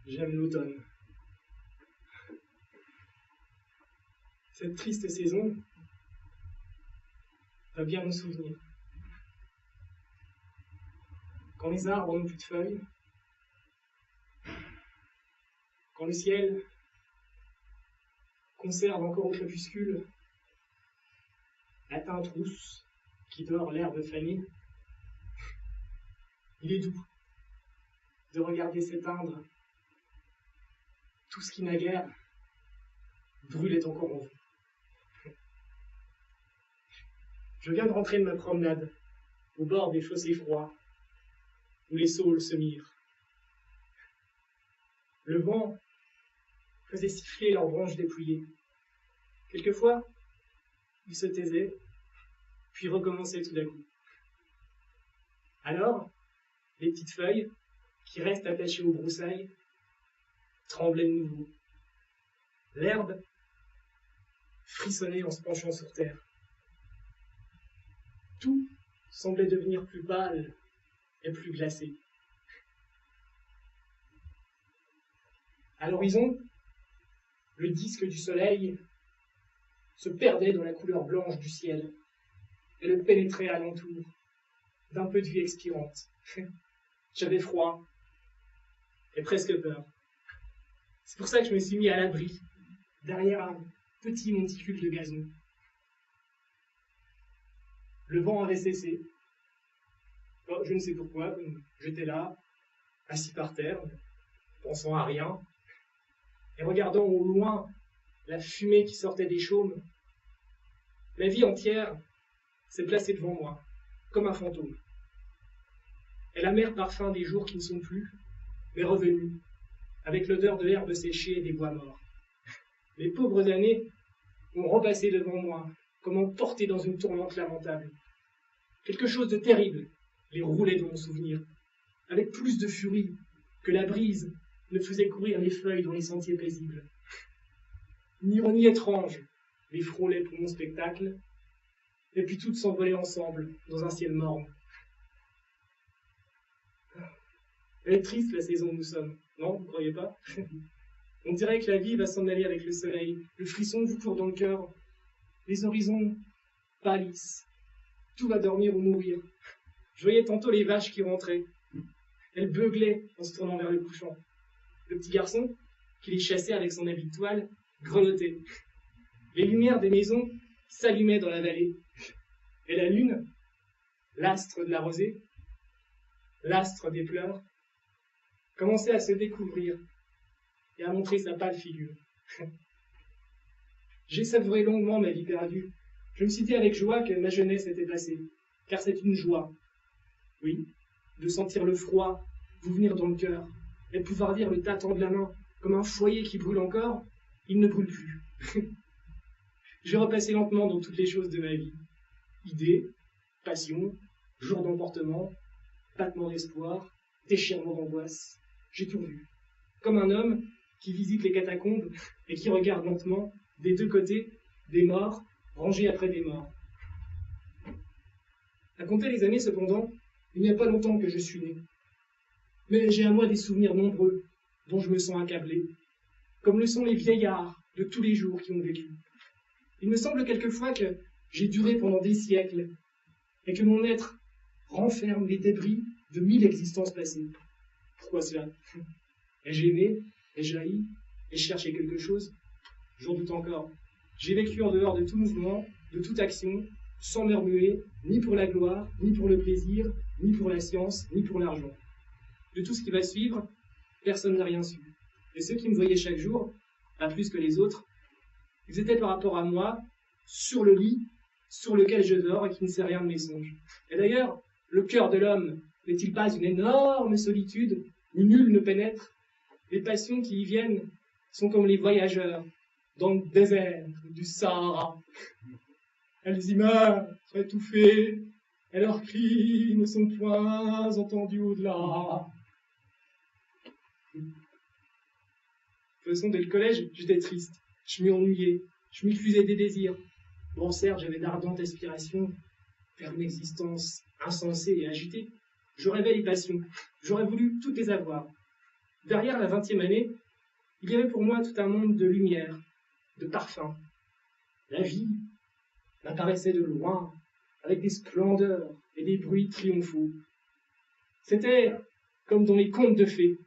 J'aime l'automne. Cette triste saison va bien me souvenir. Quand les arbres n'ont plus de feuilles, quand le ciel conserve encore au crépuscule la teinte rousse qui dore l'herbe fanée, il est doux de regarder s'éteindre tout ce qui naguère brûlait encore en vous. Je viens de rentrer de ma promenade au bord des fossés froids où les saules se mirent. Le vent faisait siffler leurs branches dépouillées. Quelquefois, ils se taisaient, puis recommençaient tout d'un coup. Alors, les petites feuilles, qui restent attachées aux broussailles, tremblaient de nouveau. L'herbe frissonnait en se penchant sur terre. Tout semblait devenir plus pâle et plus glacé. À l'horizon, le disque du soleil se perdait dans la couleur blanche du ciel et le pénétrait alentour d'un peu de vie expirante. J'avais froid et presque peur. C'est pour ça que je me suis mis à l'abri, derrière un petit monticule de gazon. Le vent avait cessé. Bon, je ne sais pourquoi, j'étais là, assis par terre, pensant à rien, et regardant au loin la fumée qui sortait des chaumes. La vie entière s'est placée devant moi, comme un fantôme. Et l'amer parfum des jours qui ne sont plus m'est revenu, avec l'odeur de l'herbe séchée et des bois morts. Les pauvres années ont repassé devant moi, comme emportées dans une tourmente lamentable. Quelque chose de terrible les roulait dans mon souvenir, avec plus de furie que la brise ne faisait courir les feuilles dans les sentiers paisibles. Une ironie étrange les frôlait pour mon spectacle, et puis toutes s'envolaient ensemble dans un ciel morne. Elle est triste la saison où nous sommes, non, vous ne croyez pas? On dirait que la vie va s'en aller avec le soleil, le frisson vous court dans le cœur, les horizons pâlissent, tout va dormir ou mourir. Je voyais tantôt les vaches qui rentraient. Elles beuglaient en se tournant vers le couchant. Le petit garçon, qui les chassait avec son habit de toile, grelottait. Les lumières des maisons s'allumaient dans la vallée. Et la lune, l'astre de la rosée, l'astre des pleurs, commençait à se découvrir et à montrer sa pâle figure. J'ai savouré longuement ma vie perdue. Je me suis dit avec joie que ma jeunesse était passée, car c'est une joie. Oui, de sentir le froid vous venir dans le cœur, et de pouvoir dire le tâton de la main, comme un foyer qui brûle encore, il ne brûle plus. J'ai repassé lentement dans toutes les choses de ma vie. Idées, passions, jours d'emportement, battements d'espoir, déchirements d'angoisse. J'ai tout vu. Comme un homme qui visite les catacombes et qui regarde lentement, des deux côtés, des morts rangés après des morts. À compter les années, cependant, il n'y a pas longtemps que je suis né. Mais j'ai à moi des souvenirs nombreux dont je me sens accablé, comme le sont les vieillards de tous les jours qui ont vécu. Il me semble quelquefois que j'ai duré pendant des siècles et que mon être renferme les débris de 1000 existences passées. Pourquoi cela? Ai-je aimé? Ai-je haï? Ai-je cherché quelque chose? J'en doute encore. J'ai vécu en dehors de tout mouvement, de toute action, sans me remuer, ni pour la gloire, ni pour le plaisir, ni pour la science, ni pour l'argent. De tout ce qui va suivre, personne n'a rien su. Et ceux qui me voyaient chaque jour, pas plus que les autres, ils étaient par rapport à moi, sur le lit, sur lequel je dors et qui ne sait rien de mes songes. Et d'ailleurs, le cœur de l'homme n'est-il pas une énorme solitude où nul ne pénètre? Les passions qui y viennent sont comme les voyageurs dans le désert du Sahara. Elles y meurent, étouffées, et leurs cris ne sont point entendus au-delà. De toute façon, dès le collège, j'étais triste. Je m'y ennuyais, je m'épuisais des désirs. Bon, certes, j'avais d'ardentes aspirations vers une existence insensée et agitée. Je rêvais les passions, j'aurais voulu toutes les avoir. Derrière la 20e année, il y avait pour moi tout un monde de lumière, de parfums. La vie m'apparaissait de loin, avec des splendeurs et des bruits triomphaux. C'était comme dans les contes de fées,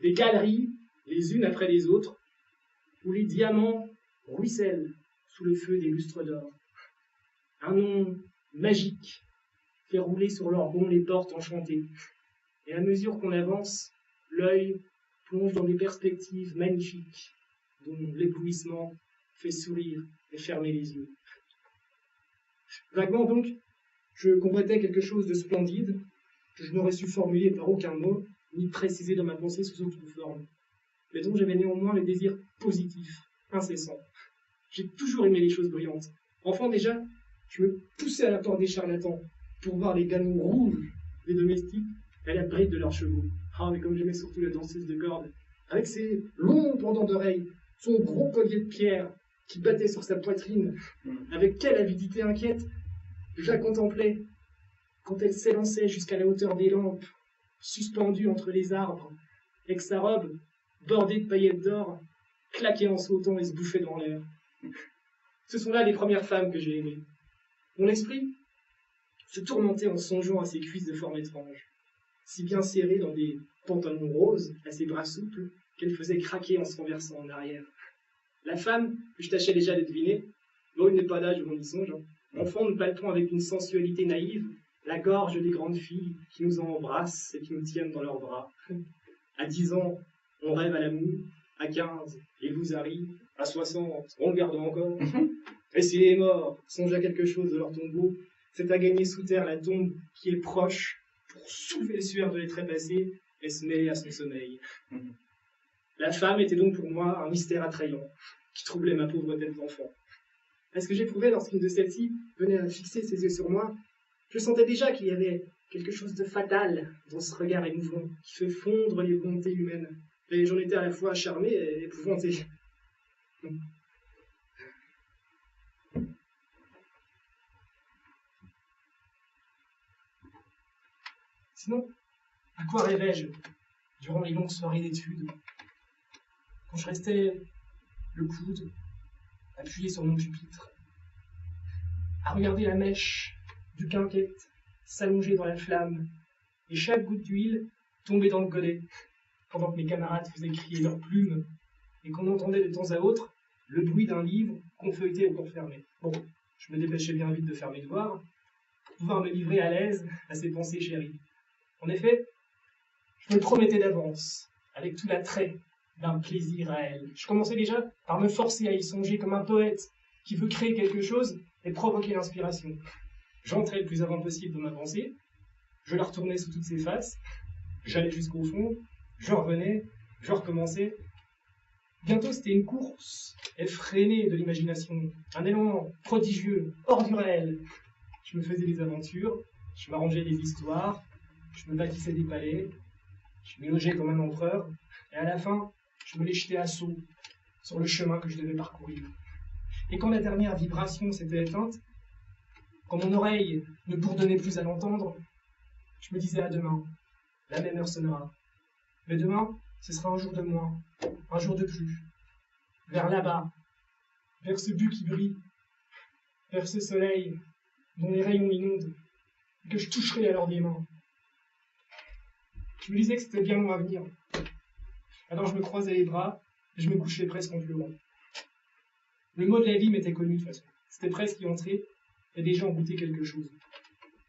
des galeries, les unes après les autres, où les diamants ruissellent sous le feu des lustres d'or. Un nom magique fait rouler sur leurs gonds les portes enchantées. Et à mesure qu'on avance, l'œil plonge dans des perspectives magnifiques, dont l'éblouissement fait sourire et fermer les yeux. Vaguement donc, je convoitais quelque chose de splendide, que je n'aurais su formuler par aucun mot, ni préciser dans ma pensée sous aucune forme, mais dont j'avais néanmoins le désir positif, incessant. J'ai toujours aimé les choses brillantes. Enfant déjà, je me poussais à la porte des charlatans pour voir les galons rouges des domestiques à la bride de leurs chevaux. Ah, mais comme j'aimais surtout la danseuse de corde, avec ses longs pendants d'oreilles, son gros collier de pierre qui battait sur sa poitrine, avec quelle avidité inquiète, je la contemplais quand elle s'élançait jusqu'à la hauteur des lampes, suspendue entre les arbres, et que sa robe, bordée de paillettes d'or, claquait en sautant et se bouffait dans l'air. Ce sont là les premières femmes que j'ai aimées. Mon esprit se tourmentait en songeant à ses cuisses de forme étrange, si bien serrées dans des pantalons roses, à ses bras souples, qu'elles faisaient craquer en se renversant en arrière. La femme, que je tâchais déjà de deviner, bon, il n'est pas d'âge où on y songe, enfant, nous palpons avec une sensualité naïve la gorge des grandes filles qui nous embrassent et qui nous tiennent dans leurs bras. À 10 ans, on rêve à l'amour, à 15, il vous arrive, à 60, on le garde encore. Et si les morts songent à quelque chose de leur tombeau, c'est à gagner sous terre la tombe qui est proche pour soulever le suaire de les trépasser et se mêler à son sommeil. La femme était donc pour moi un mystère attrayant qui troublait ma pauvre tête d'enfant. À ce que j'éprouvais lorsqu'une de celles-ci venait à fixer ses yeux sur moi, je sentais déjà qu'il y avait quelque chose de fatal dans ce regard émouvant qui fait fondre les volontés humaines. Et j'en étais à la fois charmé et épouvanté. Sinon, à quoi rêvais-je durant les longues soirées d'études, quand je restais le coude appuyé sur mon pupitre, à regarder la mèche du quinquette s'allonger dans la flamme, et chaque goutte d'huile tomber dans le godet, pendant que mes camarades faisaient crier leurs plumes, et qu'on entendait de temps à autre le bruit d'un livre qu'on feuilletait ou qu'on fermait. Bon, je me dépêchais bien vite de faire mes devoirs, pour pouvoir me livrer à l'aise à ces pensées chéries. En effet, je me promettais d'avance, avec tout l'attrait d'un plaisir réel. Je commençais déjà par me forcer à y songer comme un poète qui veut créer quelque chose et provoquer l'inspiration. J'entrais le plus avant possible dans ma pensée, je la retournais sous toutes ses faces, j'allais jusqu'au fond, je revenais, je recommençais. Bientôt, c'était une course effrénée de l'imagination, un élan prodigieux, hors du réel. Je me faisais des aventures, je m'arrangeais des histoires, je me bâtissais des palais, je me logeais comme un empereur, et à la fin, je me les jetais à saut sur le chemin que je devais parcourir. Et quand la dernière vibration s'était éteinte, quand mon oreille ne bourdonnait plus à l'entendre, je me disais à demain, la même heure sonnera. Mais demain, ce sera un jour de moins, un jour de plus. Vers là-bas, vers ce but qui brille, vers ce soleil dont les rayons m'inondent, et que je toucherai alors des mains. Je me disais que c'était bien long à venir. Alors je me croisais les bras, et je me couchais presque en pleurant. Le mot de la vie m'était connu de toute façon. C'était presque y entrer, et déjà en goûter quelque chose.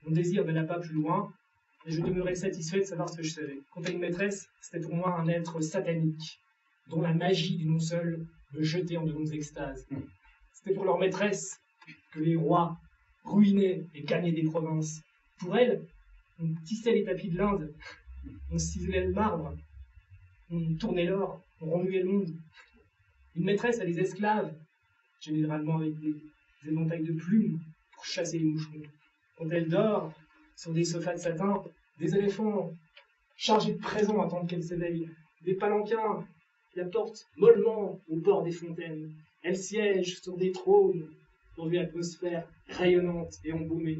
Mon désir n'alla pas plus loin, et je demeurais satisfait de savoir ce que je savais. Quant à une maîtresse, c'était pour moi un être satanique, dont la magie du nom seul me jetait en de longues extases. C'était pour leur maîtresse que les rois ruinaient et gagnaient des provinces. Pour elle, on tissait les tapis de l'Inde, on ciselait le marbre, on tournait l'or, on remuait le monde. Une maîtresse a des esclaves, généralement avec des éventails de plumes, pour chasser les moucherons. Quand elle dort, sur des sofas de satin, des éléphants chargés de présents attendent qu'elle s'éveille. Des palanquins qui la portent mollement au bord des fontaines. Elle siège sur des trônes dans une atmosphère rayonnante et embaumée.